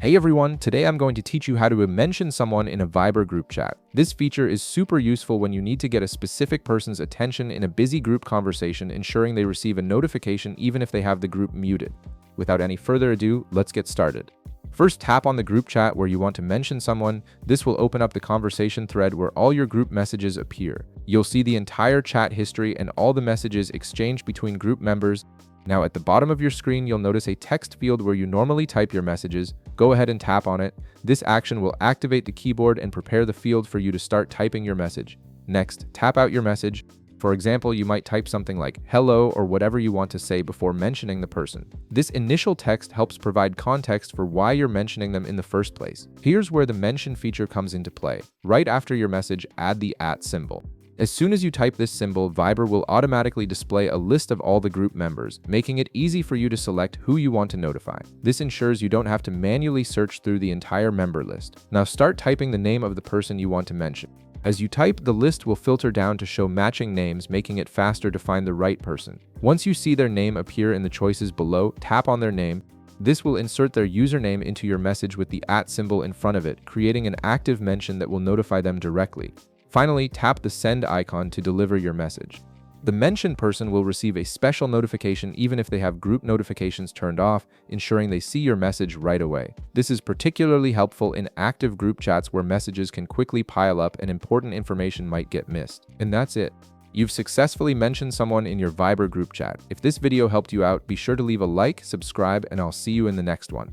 Hey everyone, today I'm going to teach you how to mention someone in a Viber group chat. This feature is super useful when you need to get a specific person's attention in a busy group conversation, ensuring they receive a notification even if they have the group muted. Without any further ado, let's get started. First, tap on the group chat where you want to mention someone. This will open up the conversation thread where all your group messages appear. You'll see the entire chat history and all the messages exchanged between group members. Now at the bottom of your screen, you'll notice a text field where you normally type your messages. Go ahead and tap on it. This action will activate the keyboard and prepare the field for you to start typing your message. Next, tap out your message. For example, you might type something like hello or whatever you want to say before mentioning the person. This initial text helps provide context for why you're mentioning them in the first place. Here's where the mention feature comes into play. Right after your message, add the @ symbol. As soon as you type this symbol, Viber will automatically display a list of all the group members, making it easy for you to select who you want to notify. This ensures you don't have to manually search through the entire member list. Now start typing the name of the person you want to mention. As you type, the list will filter down to show matching names, making it faster to find the right person. Once you see their name appear in the choices below, tap on their name. This will insert their username into your message with the @ symbol in front of it, creating an active mention that will notify them directly. Finally, tap the send icon to deliver your message. The mentioned person will receive a special notification even if they have group notifications turned off, ensuring they see your message right away. This is particularly helpful in active group chats where messages can quickly pile up and important information might get missed. And that's it. You've successfully mentioned someone in your Viber group chat. If this video helped you out, be sure to leave a like, subscribe, and I'll see you in the next one.